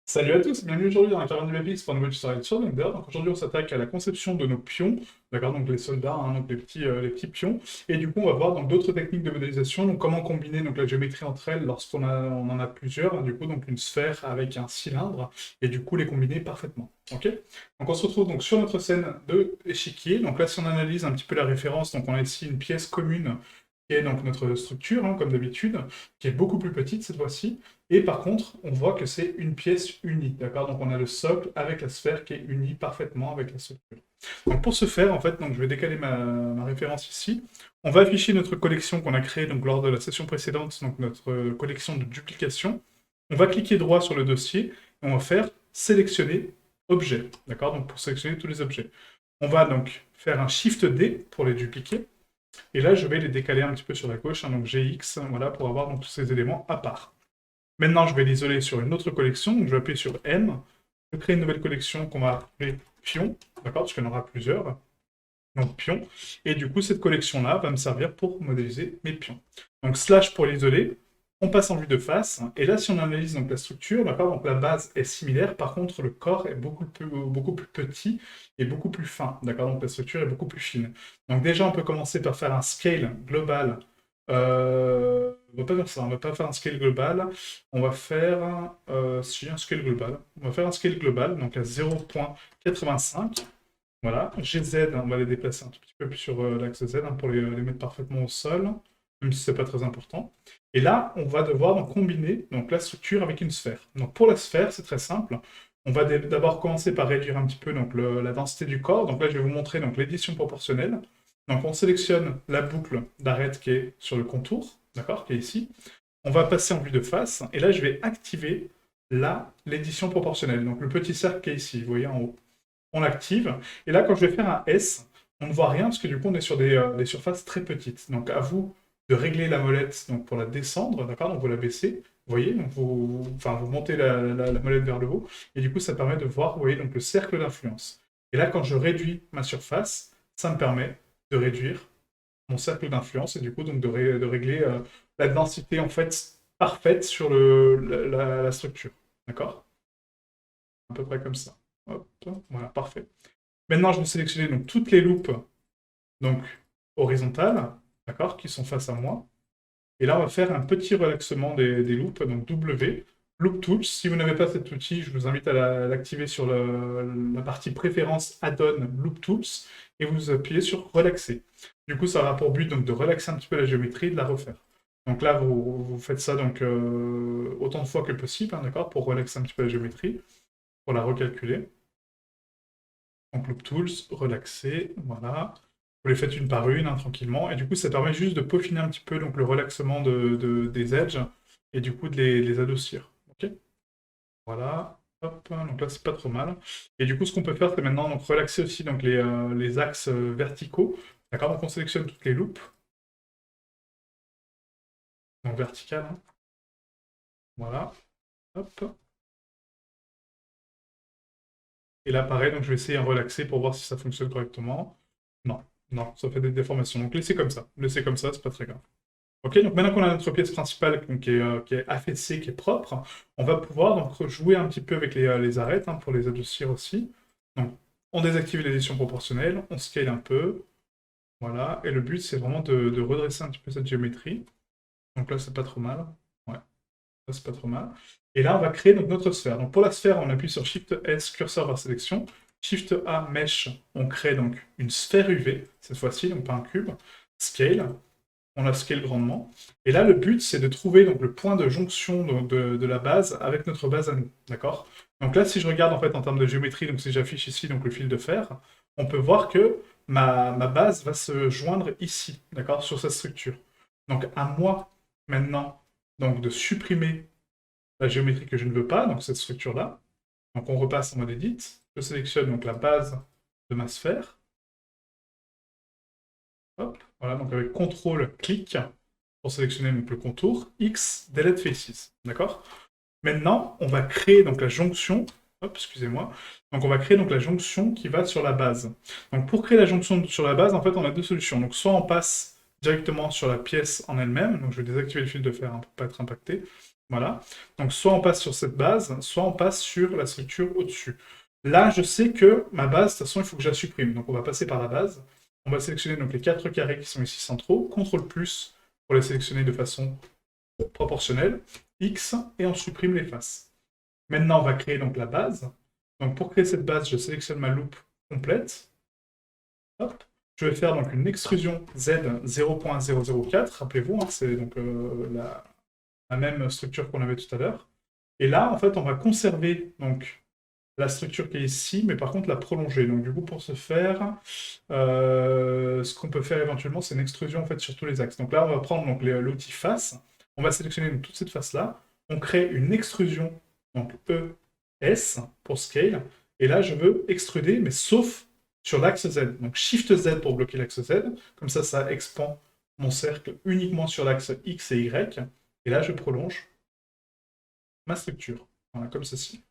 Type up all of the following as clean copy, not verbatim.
Salut à tous, bienvenue aujourd'hui dans la caverne du BPX pour un nouveau tutoriel sur Blender. Donc aujourd'hui on s'attaque à la conception de nos pions, d'accord, donc les soldats, hein, donc les petits pions. Et du coup on va voir donc d'autres techniques de modélisation, donc comment combiner donc la géométrie entre elles on en a plusieurs, hein, du coup donc une sphère avec un cylindre, et du coup les combiner parfaitement. Ok. Donc on se retrouve donc sur notre scène de échiquier. Donc là si on analyse un petit peu la référence, donc on a ici une pièce commune qui est donc notre structure, hein, comme d'habitude, qui est beaucoup plus petite cette fois-ci. Et par contre, on voit que c'est une pièce unie, d'accord? Donc on a le socle avec la sphère qui est unie parfaitement avec la structure. Donc pour ce faire, en fait, donc je vais décaler ma référence ici. On va afficher notre collection qu'on a créée donc, lors de la session précédente, donc notre collection de duplication. On va cliquer droit sur le dossier et on va faire sélectionner objet, d'accord? Donc pour sélectionner tous les objets. On va donc faire un Shift D pour les dupliquer. Et là, je vais les décaler un petit peu sur la gauche, hein, donc GX, voilà, pour avoir donc, tous ces éléments à part. Maintenant, je vais l'isoler sur une autre collection, donc je vais appuyer sur M, je crée une nouvelle collection qu'on va appeler Pion, d'accord, parce qu'il y en aura plusieurs, donc Pion, et du coup, cette collection-là va me servir pour modéliser mes pions. Donc slash pour l'isoler, on passe en vue de face, et là, si on analyse donc la structure, d'accord, donc la base est similaire, par contre, le corps est beaucoup plus petit et beaucoup plus fin, d'accord, donc la structure est beaucoup plus fine. Donc déjà, on peut commencer par faire un scale global. On va pas faire ça, on va pas faire un scale global, on va faire si un scale global. On va faire un scale global, donc à 0,85. Voilà, GZ, on va les déplacer un tout petit peu plus sur l'axe Z hein, pour les mettre parfaitement au sol, même si c'est pas très important. Et là, on va devoir donc, combiner donc, la structure avec une sphère. Donc pour la sphère, c'est très simple. On va d'abord commencer par réduire un petit peu donc, la densité du corps. Donc là, je vais vous montrer donc l'édition proportionnelle. Donc on sélectionne la boucle d'arête qui est sur le contour, d'accord, qui est ici. On va passer en vue de face, et là, je vais activer là l'édition proportionnelle. Donc le petit cercle qui est ici, vous voyez en haut on l'active. Et là, quand je vais faire un S, on ne voit rien parce que du coup, on est sur des surfaces très petites. Donc, à vous de régler la molette donc, pour la descendre, d'accord? Donc, vous la baissez, vous voyez, donc enfin, vous montez la molette vers le haut, et du coup, ça permet de voir, vous voyez, donc, le cercle d'influence. Et là, quand je réduis ma surface, ça me permet de réduire mon cercle d'influence, et du coup, donc, de régler la densité, en fait, parfaite sur la structure, d'accord? À peu près comme ça. Hop, voilà, parfait. Maintenant, je vais sélectionner donc, toutes les loupes donc, horizontales, d'accord, qui sont face à moi. Et là, on va faire un petit relaxement des loupes, donc W, Loop Tools. Si vous n'avez pas cet outil, je vous invite à l'activer sur la partie préférence add-on Loop Tools et vous appuyez sur relaxer. Du coup, ça aura pour but donc, de relaxer un petit peu la géométrie et de la refaire. Donc là, vous faites ça donc, autant de fois que possible, hein, d'accord, pour relaxer un petit peu la géométrie, pour la recalculer. Donc Loop Tools, relaxer, voilà. Vous les faites une par une, hein, tranquillement. Et du coup, ça permet juste de peaufiner un petit peu donc, le relaxement des edges et du coup de les adoucir. Ok. Voilà. Hop, donc là, c'est pas trop mal. Et du coup, ce qu'on peut faire, c'est maintenant donc, relaxer aussi donc, les axes verticaux. D'accord. Donc on sélectionne toutes les loupes, donc verticales, hein. Voilà. Hop. Et là, pareil, donc je vais essayer de relaxer pour voir si ça fonctionne correctement. Non, non, ça fait des déformations. Donc laissez comme ça, c'est pas très grave. Ok, donc maintenant qu'on a notre pièce principale donc, qui est affaissée, qui est propre, on va pouvoir donc jouer un petit peu avec les arêtes hein, pour les adoucir aussi. Donc, on désactive l'édition proportionnelle, on scale un peu, voilà, et le but c'est vraiment de redresser un petit peu cette géométrie. Donc là, c'est pas trop mal. Ouais, là, c'est pas trop mal. Et là, on va créer donc notre sphère. Donc pour la sphère, on appuie sur Shift S, curseur vers sélection. Shift A, Mesh, on crée donc une sphère UV, cette fois-ci, donc pas un cube. Scale, on la scale grandement. Et là, le but, c'est de trouver donc, le point de jonction de la base avec notre base à nous. D'accord. Donc là, si je regarde en fait en termes de géométrie, donc si j'affiche ici donc, le fil de fer, on peut voir que ma base va se joindre ici, d'accord, sur cette structure. Donc à moi, maintenant, donc, de supprimer la géométrie que je ne veux pas, donc cette structure-là. Donc on repasse en mode edit. Je sélectionne donc la base de ma sphère. Hop, voilà, donc avec CTRL, clic, pour sélectionner donc, le contour, X, Delete Faces, d'accord. Maintenant, on va créer donc la jonction, hop, excusez-moi, donc on va créer donc la jonction qui va sur la base. Donc pour créer la jonction sur la base, en fait, on a deux solutions. Donc soit on passe directement sur la pièce en elle-même, donc je vais désactiver le fil de fer hein, pour ne pas être impacté, Voilà. Donc soit on passe sur cette base, soit on passe sur la structure au-dessus. Là, je sais que ma base, de toute façon, il faut que je la supprime. Donc on va passer par la base. On va sélectionner donc les 4 carrés qui sont ici centraux. CTRL plus pour les sélectionner de façon proportionnelle. X, et on supprime les faces. Maintenant, on va créer donc la base. Donc pour créer cette base, je sélectionne ma loupe complète. Hop. Je vais faire donc une extrusion Z 0.004. Rappelez-vous, hein, c'est donc la même structure qu'on avait tout à l'heure. Et là, en fait, on va conserver donc la structure qui est ici, mais par contre la prolonger. Donc du coup, pour ce faire, ce qu'on peut faire éventuellement, c'est une extrusion en fait sur tous les axes. Donc là, on va prendre donc l'outil face, on va sélectionner donc, toute cette face-là, on crée une extrusion, donc ES pour scale, et là, je veux extruder, mais sauf sur l'axe Z. Donc Shift Z pour bloquer l'axe Z, comme ça expand mon cercle uniquement sur l'axe X et Y, et là, je prolonge ma structure. Voilà, comme ceci.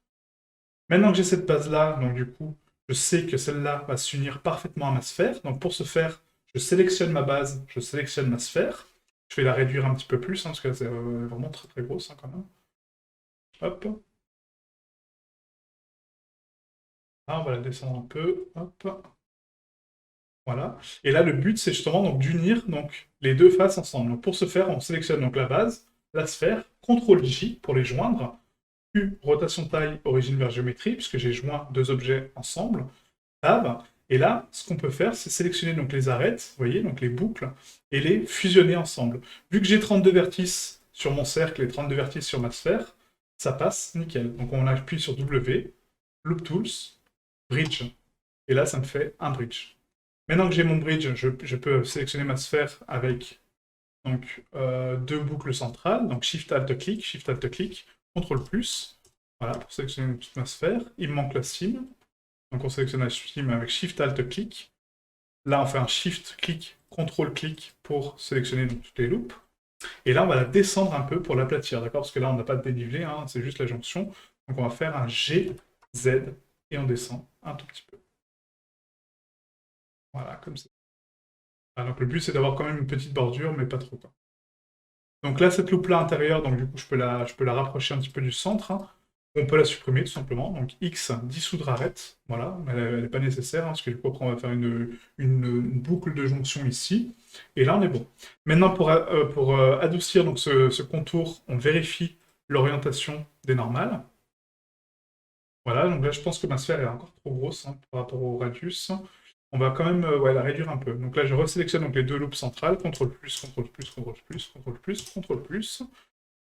Maintenant que j'ai cette base-là, donc du coup, je sais que celle-là va s'unir parfaitement à ma sphère. Donc pour ce faire, je sélectionne ma base, je sélectionne ma sphère. Je vais la réduire un petit peu plus, hein, parce que c'est vraiment très très grosse hein, quand même. Hop. Là, on va la descendre un peu. Hop. Voilà. Et là, le but, c'est justement donc d'unir donc les deux faces ensemble. Donc pour ce faire, on sélectionne donc la base, la sphère, CTRL J pour les joindre. U, rotation taille, origine vers géométrie, puisque j'ai joint deux objets ensemble. Tab. Et là, ce qu'on peut faire, c'est sélectionner donc les arêtes, vous voyez, donc les boucles, et les fusionner ensemble. Vu que j'ai 32 vertices sur mon cercle et 32 vertices sur ma sphère, ça passe nickel. Donc on appuie sur W, Loop Tools, Bridge. Et là, ça me fait un bridge. Maintenant que j'ai mon bridge, je peux sélectionner ma sphère avec donc, deux boucles centrales, donc Shift Alt Click, Shift Alt Click, CTRL plus, voilà, pour sélectionner toute ma sphère. Il me manque la cime, donc on sélectionne la cime avec Shift Alt Click. Là, on fait un Shift Click, CTRL Click pour sélectionner donc, toutes les loupes. Et là, on va la descendre un peu pour l'aplatir, d'accord? Parce que là, on n'a pas de dénivelé, hein, c'est juste la jonction. Donc on va faire un G, Z, et on descend un tout petit peu. Voilà, comme ça. Ah, donc le but, c'est d'avoir quand même une petite bordure, mais pas trop. Quoi. Donc là, cette loupe-là intérieure, donc du coup, je peux la rapprocher un petit peu du centre. Hein. On peut la supprimer tout simplement. Donc X, dissoudre arrête. Voilà, elle n'est pas nécessaire, hein, parce que du coup, après, on va faire une boucle de jonction ici. Et là, on est bon. Maintenant, pour adoucir donc, ce contour, on vérifie l'orientation des normales. Voilà, donc là, je pense que ma sphère est encore trop grosse hein, par rapport au radius. On va quand même ouais, la réduire un peu. Donc là, je resélectionne donc, les deux loupes centrales, CTRL plus, CTRL plus, CTRL plus, CTRL plus, CTRL plus.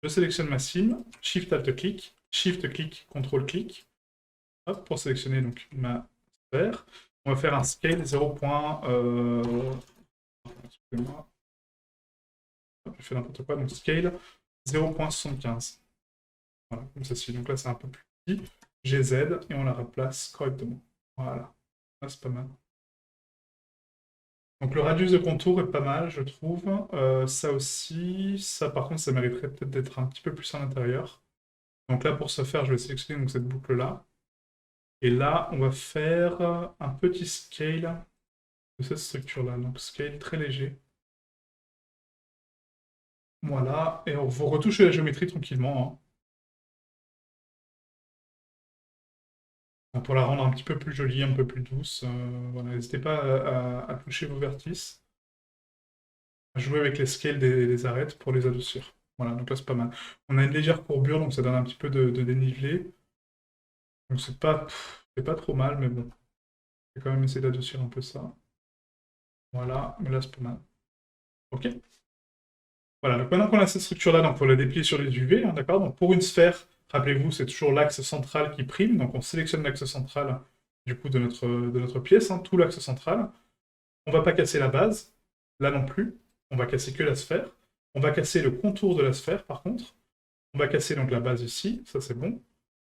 Je sélectionne ma cime, Shift Alt clic, Shift clic, CTRL clic. Hop, pour sélectionner donc ma sphère. On va faire un scale 0. Excusez-moi. Je fais n'importe quoi. Donc scale 0.75. Voilà, comme ceci. Donc là, c'est un peu plus petit. GZ et on la replace correctement. Voilà. Là, c'est pas mal. Donc le radius de contour est pas mal, je trouve. Ça aussi, ça par contre, ça mériterait peut-être d'être un petit peu plus à l'intérieur. Donc là, pour ce faire, je vais sélectionner donc, cette boucle-là. Et là, on va faire un petit scale de cette structure-là. Donc scale très léger. Voilà, et on vous retouche la géométrie tranquillement. Hein, pour la rendre un petit peu plus jolie, un peu plus douce. Voilà, n'hésitez pas à toucher vos vertices, à jouer avec les scales des arêtes pour les adoucir. Voilà, donc là c'est pas mal. On a une légère courbure, donc ça donne un petit peu de dénivelé. Donc c'est pas trop mal, mais bon. Je vais quand même essayer d'adoucir un peu ça. Voilà, mais là c'est pas mal. Ok. Voilà, donc maintenant qu'on a cette structure-là, donc il faut la déplier sur les UV, hein, d'accord? Donc pour une sphère, rappelez-vous, c'est toujours l'axe central qui prime, donc on sélectionne l'axe central du coup de notre pièce, hein, tout l'axe central. On va pas casser la base, là non plus, on va casser que la sphère. On va casser le contour de la sphère par contre. On va casser donc la base ici, ça c'est bon.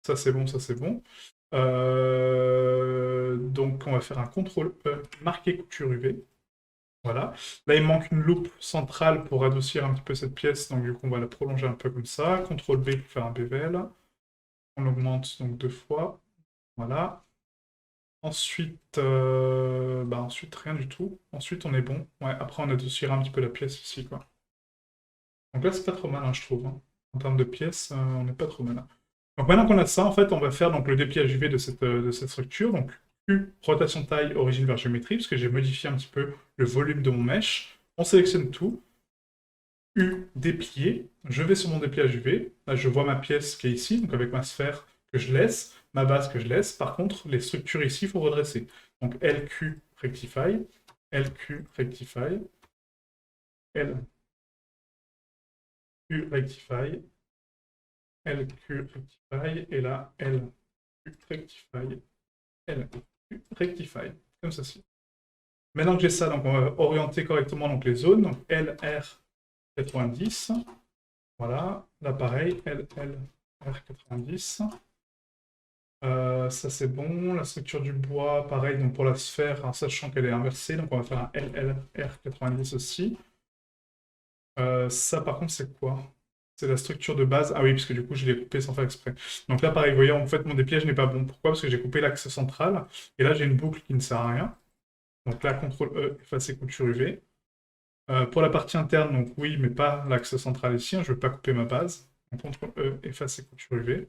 Ça c'est bon, ça c'est bon. Donc on va faire un CTRL E, marquer couture UV. Voilà. Là, il manque une loupe centrale pour adoucir un petit peu cette pièce, donc du coup, on va la prolonger un peu comme ça. CTRL B pour faire un bevel. On l'augmente donc 2 fois. Voilà. Ensuite, ensuite, rien du tout. Ensuite, on est bon. Ouais, après, on adoucira un petit peu la pièce ici, quoi. Donc là, c'est pas trop mal, hein, je trouve. Hein. En termes de pièces, on n'est pas trop mal. Donc maintenant qu'on a ça, en fait, on va faire donc, le dépliage UV de cette structure. Donc Q, rotation taille, origine vers géométrie, parce que j'ai modifié un petit peu le volume de mon mesh. On sélectionne tout. U, déplier. Je vais sur mon dépliage UV. Là, je vois ma pièce qui est ici, donc avec ma sphère que je laisse, ma base que je laisse. Par contre, les structures ici, il faut redresser. Donc LQ, rectify. LQ, rectify. LQ, rectify. LQ, rectify. Et là, LQ, rectify. LQ, rectify. Comme ceci. Maintenant que j'ai ça, donc on va orienter correctement donc, les zones. Donc LR 90. Voilà. Là, pareil, LR 90. Ça c'est bon. La structure du bois, pareil, donc pour la sphère, en sachant qu'elle est inversée, donc on va faire un LLR 90 aussi. Ça par contre c'est quoi? C'est la structure de base. Ah oui, parce que du coup je l'ai coupé sans faire exprès. Donc là pareil, vous voyez, en fait mon dépliage n'est pas bon. Pourquoi? Parce que j'ai coupé l'axe central, et là j'ai une boucle qui ne sert à rien. Donc là, CTRL E, effacer couture UV. Pour la partie interne, donc oui, mais pas l'axe central ici, hein, je ne veux pas couper ma base. Donc CTRL E, effacer couture UV.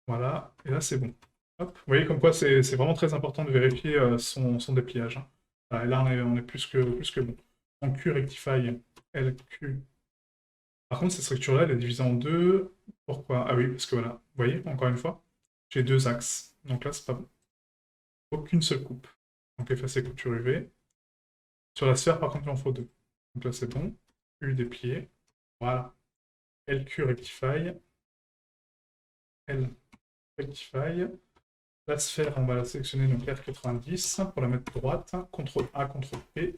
Voilà, et là c'est bon. Hop. Vous voyez comme quoi c'est vraiment très important de vérifier son dépliage, hein. Et là on est plus que bon. En Q, rectify, LQ. Par contre, cette structure-là, elle est divisée en deux. Pourquoi? Ah oui, parce que voilà, vous voyez, encore une fois, j'ai deux axes. Donc là, c'est pas bon. Aucune seule coupe. Donc effacer couture UV. Sur la sphère, par contre, il en faut deux. Donc là, c'est bon. U déplié. Voilà. LQ rectify. L rectify. La sphère, on va la sélectionner, donc R90, pour la mettre droite. CTRL A, CTRL P.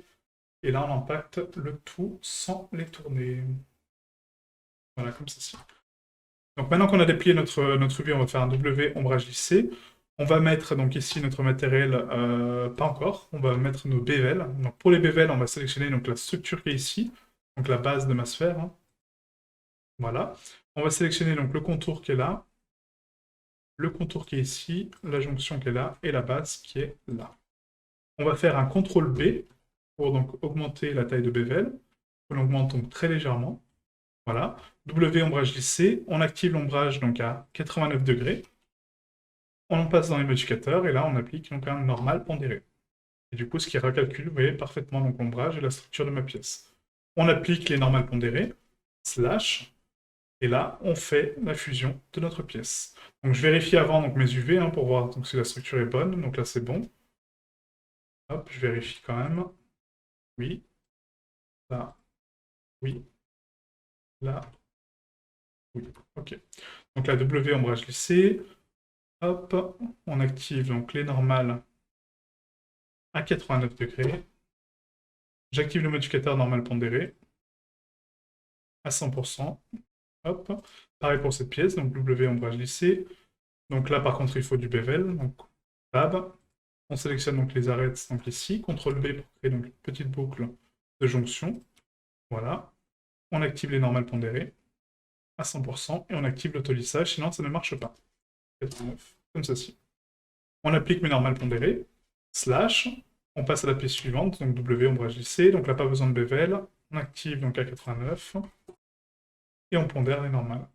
Et là, on impacte le tout sans les tourner. Voilà, comme ceci. Donc maintenant qu'on a déplié notre UV, on va faire un W ombrage lissé. On va mettre donc ici notre matériel, pas encore, on va mettre nos bévels. Donc pour les bévels, on va sélectionner donc, la structure qui est ici, donc la base de ma sphère, hein. Voilà. On va sélectionner donc le contour qui est là, le contour qui est ici, la jonction qui est là, et la base qui est là. On va faire un CTRL B pour donc augmenter la taille de bével. On l'augmente donc très légèrement. Voilà. W ombrage lissé, on active l'ombrage donc à 89 degrés. On passe dans les modificateurs et là on applique donc un normal pondéré. Et du coup, ce qui recalcule, vous voyez, parfaitement donc l'ombrage et la structure de ma pièce. On applique les normales pondérées, slash, et là, on fait la fusion de notre pièce. Donc je vérifie avant donc, mes UV hein, pour voir donc, si la structure est bonne. Donc là, c'est bon. Hop, je vérifie quand même. Oui. Là. Oui. Là. Oui. OK. Donc la W ombrage lissé. Hop, on active donc les normales à 89 degrés. J'active le modificateur normal pondéré à 100%. Hop. Pareil pour cette pièce, donc W ombrage lissé. Donc là, par contre, il faut du bevel. Donc, tab. On sélectionne donc les arêtes donc ici. CTRL B pour créer donc une petite boucle de jonction. Voilà. On active les normales pondérées à 100% et on active l'autolissage, sinon ça ne marche pas. 89, comme ceci. On applique mes normales pondérées, slash, on passe à la pièce suivante, donc W ombrage lissé, donc là pas besoin de bevel, on active donc à 89 et on pondère les normales.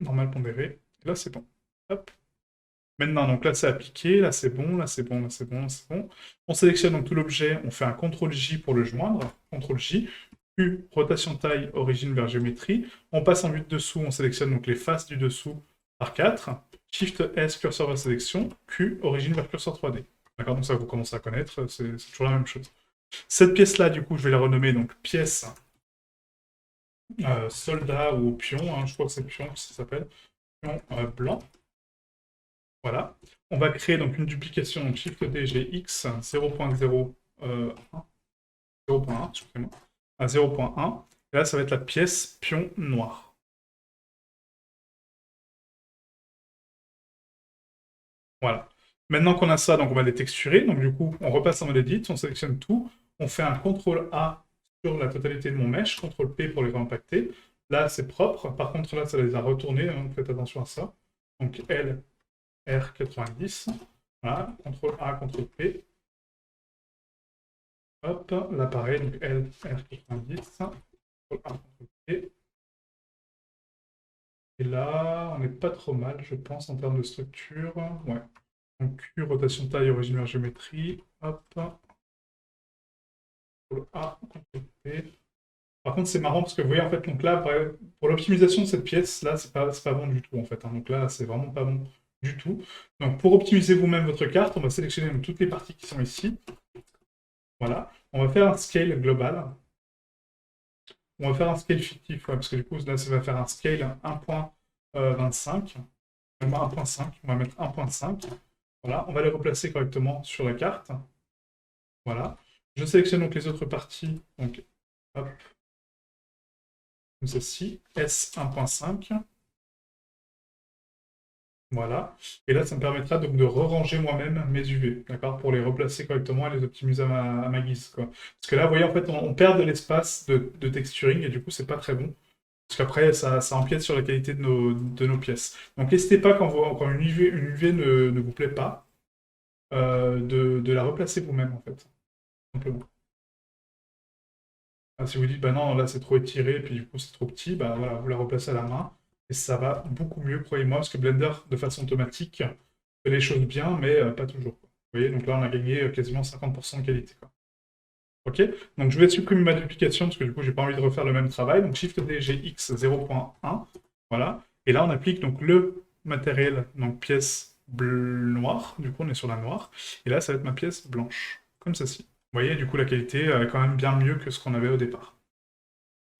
Normales pondérées, et là c'est bon. Hop. Maintenant, donc là c'est appliqué, là c'est bon, là c'est bon, là c'est bon, là c'est bon. On sélectionne donc tout l'objet, on fait un CTRL J pour le joindre, CTRL J, Q, rotation taille, origine vers géométrie. On passe en vue de dessous, on sélectionne donc les faces du dessous par 4. Shift S, curseur vers sélection, Q, origine vers curseur 3D. D'accord, donc ça vous commencez à connaître, c'est toujours la même chose. Cette pièce-là, du coup, je vais la renommer donc pièce soldat ou pion, hein, je crois que c'est pion que ça s'appelle, pion blanc. Voilà. On va créer donc une duplication, donc Shift D, GX 0.0, 0.1, excusez-moi, à 0.1. Et là, ça va être la pièce pion noir. Voilà. Maintenant qu'on a ça, donc on va les texturer. Donc du coup, on repasse en mode edit, on sélectionne tout, on fait un CTRL A sur la totalité de mon mesh, CTRL P pour les réimpacter. Là, c'est propre. Par contre, là, ça les a retournés, donc faites attention à ça. Donc L, R 90. Voilà, CTRL A, CTRL P. Hop, là pareil, donc L, R 90. CTRL A, CTRL P. Et là, on n'est pas trop mal, je pense, en termes de structure. Ouais. Donc Q, rotation de taille, origine vers géométrie. Hop. Pour le A, compléter. Par contre, c'est marrant parce que vous voyez, en fait, donc là, pour l'optimisation de cette pièce, là, c'est pas bon du tout, en fait, hein. Donc là, c'est vraiment pas bon du tout. Donc pour optimiser vous-même votre carte, on va sélectionner donc, toutes les parties qui sont ici. Voilà. On va faire un scale global. On va faire un scale fictif, ouais, parce que du coup, là, ça va faire un scale 1.25. 1.5, on va mettre 1.5. Voilà, on va les replacer correctement sur la carte. Voilà. Je sélectionne donc les autres parties. Donc, hop, comme ceci. S1.5. Voilà. Et là, ça me permettra donc de re-ranger moi-même mes UV, d'accord, pour les replacer correctement et les optimiser à ma guise, quoi. Parce que là, vous voyez, en fait, on perd de l'espace de texturing et du coup, c'est pas très bon. Parce qu'après, ça empiète sur la qualité de nos pièces. Donc, n'hésitez pas, quand une UV ne vous plaît pas, de la replacer vous-même, en fait. Simplement. Ah, si vous dites, bah non, là c'est trop étiré, et puis du coup c'est trop petit, bah voilà, vous la replacez à la main, et ça va beaucoup mieux, croyez-moi, parce que Blender, de façon automatique, fait les choses bien, mais pas toujours, quoi. Vous voyez, donc là on a gagné quasiment 50% de qualité, quoi. Ok? Donc je vais supprimer ma duplication, parce que du coup j'ai pas envie de refaire le même travail, donc Shift D, GX 0.1, voilà, et là on applique donc le matériel, donc pièce noire, du coup on est sur la noire, et là ça va être ma pièce blanche, comme ceci. Vous voyez, du coup, la qualité est quand même bien mieux que ce qu'on avait au départ.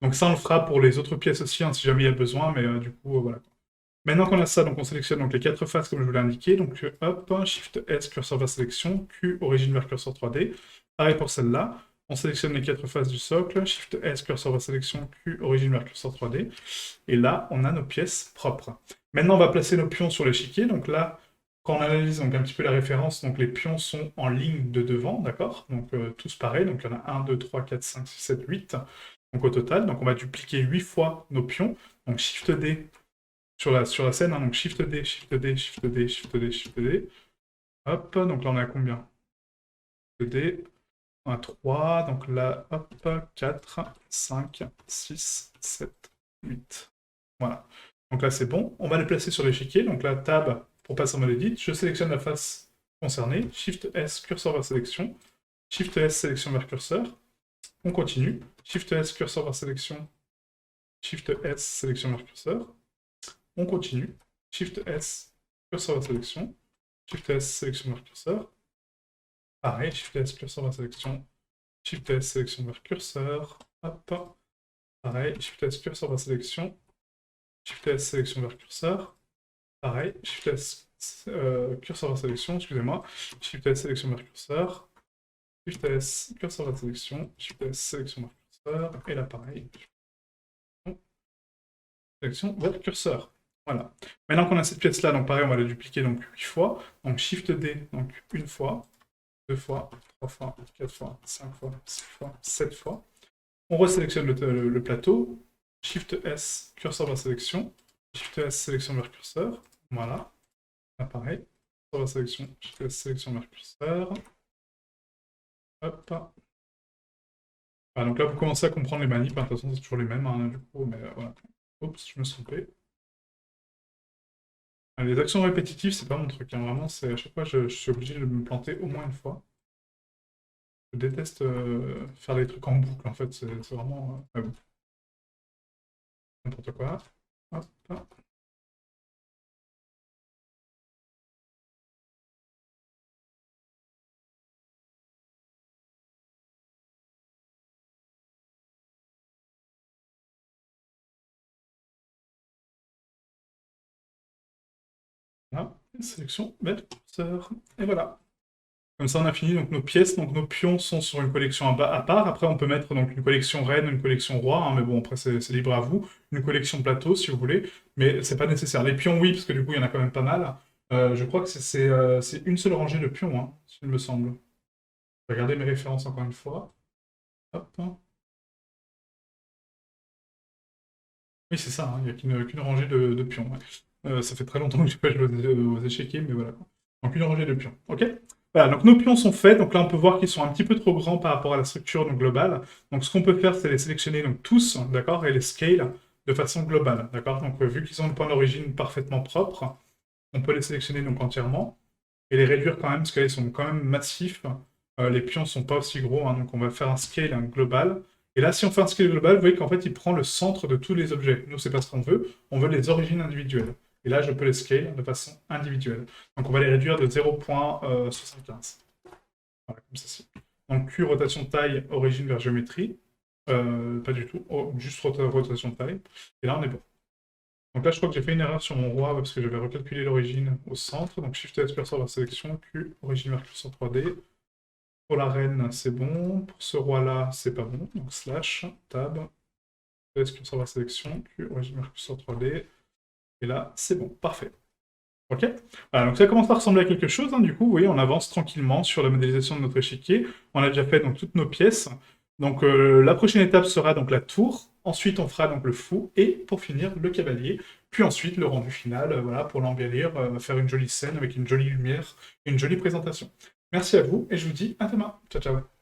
Donc ça, on le fera pour les autres pièces aussi, hein, si jamais il y a besoin, mais du coup, voilà. Maintenant qu'on a ça, donc on sélectionne donc les 4 faces comme je vous l'ai indiqué. Donc hop, Shift S, curseur vers sélection, Q, origine vers curseur 3D. Pareil pour celle-là. On sélectionne les 4 faces du socle, Shift S, curseur vers sélection, Q, origine vers curseur 3D. Et là, on a nos pièces propres. Maintenant, on va placer nos pions sur l'échiquier. Donc là, quand on analyse donc, un petit peu la référence, donc les pions sont en ligne de devant, d'accord? Donc tous pareils. Donc il y en a 1, 2, 3, 4, 5, 6, 7, 8. Donc au total, donc on va dupliquer 8 fois nos pions. Donc Shift D sur la scène, hein, donc Shift D, Shift D, Shift D, Shift D, Shift D. Hop, donc là on est à combien? Shift D, on a 3, donc là, hop, 4, 5, 6, 7, 8. Voilà. Donc là c'est bon. On va les placer sur l'échiquier. Donc là, Tab pour passer en mode edit. Je sélectionne la face concernée. Shift S, curseur vers sélection. Shift S, sélection vers curseur. On continue. Shift S, curseur vers sélection. Shift S, sélection vers curseur. On continue. Shift S, curseur vers sélection. Shift S, sélection vers curseur. Pareil, Shift S, curseur vers sélection. Shift S, sélection vers curseur. Hop. Pareil, Shift S, curseur vers sélection. Shift S, sélection vers curseur. Pareil, Shift S, curseur vers sélection, excusez-moi. Shift S, sélection vers curseur. Shift S, curseur vers sélection. Shift S, sélection vers curseur. Et là, pareil. Sélection vers curseur. Voilà. Maintenant qu'on a cette pièce-là, donc pareil, on va la dupliquer donc 8 fois. Donc Shift D, donc une fois, 2 fois, 3 fois, 4 fois, 5 fois, 6 fois, 7 fois. On resélectionne le plateau. Shift S, curseur vers sélection. Shift S, sélection vers curseur. Voilà. Là, pareil. Curseur vers sélection. Shift S, sélection vers curseur. Hop. Voilà, donc là, vous commencez à comprendre les manips. De toute façon, c'est toujours les mêmes, hein, du coup, mais voilà. Oups, je me suis trompé. Les actions répétitives, c'est pas mon truc, hein. Vraiment, c'est à chaque fois, je suis obligé de me planter au moins une fois. Je déteste faire des trucs en boucle, en fait. C'est vraiment n'importe quoi. Hop. Voilà. Sélection, mettre curseur. Et voilà. Comme ça, on a fini donc nos pièces. Donc nos pions sont sur une collection à part. Après, on peut mettre donc une collection reine, une collection roi, hein, mais bon, après, c'est libre à vous. Une collection plateau, si vous voulez. Mais c'est pas nécessaire. Les pions, oui, parce que du coup, il y en a quand même pas mal. Je crois que c'est une seule rangée de pions, hein, il me semble. Regardez mes références encore une fois. Hop. Oui, c'est ça, hein, il n'y a qu'une rangée de pions. Ouais. Ça fait très longtemps que je n'ai pas joué aux échiquiers, mais voilà. Donc une rangée de pions. Ok? Voilà, donc nos pions sont faits. Donc là, on peut voir qu'ils sont un petit peu trop grands par rapport à la structure donc, globale. Donc ce qu'on peut faire, c'est les sélectionner donc, tous, d'accord, et les scale. de façon globale, d'accord? Donc, vu qu'ils ont le point d'origine parfaitement propre, on peut les sélectionner donc entièrement et les réduire quand même, parce qu'ils sont quand même massifs. Les pions sont pas aussi gros, hein, donc on va faire un scale global. Et là, si on fait un scale global, vous voyez qu'en fait, il prend le centre de tous les objets. Nous, c'est pas ce qu'on on veut les origines individuelles. Et là, je peux les scale de façon individuelle. Donc on va les réduire de 0,75. Voilà, comme ceci. Donc Q, rotation de taille, origine vers géométrie. Pas du tout, juste rotation de taille. Et là, on est bon. Donc là, je crois que j'ai fait une erreur sur mon roi parce que j'avais recalculé l'origine au centre. Donc Shift S curseur vers sélection, Q, origine vers curseur 3D. Pour la reine, c'est bon. Pour ce roi-là, c'est pas bon. Donc slash, tab, S curseur vers sélection, Q, origine vers curseur 3D. Et là, c'est bon, parfait. Ok. Voilà, donc ça commence à ressembler à quelque chose, hein. Du coup, vous voyez, on avance tranquillement sur la modélisation de notre échiquier. On a déjà fait donc toutes nos pièces. Donc la prochaine étape sera donc la tour. Ensuite, on fera donc le fou et pour finir le cavalier. Puis ensuite le rendu final, voilà, pour l'embellir, faire une jolie scène avec une jolie lumière et une jolie présentation. Merci à vous et je vous dis à demain. Ciao ciao.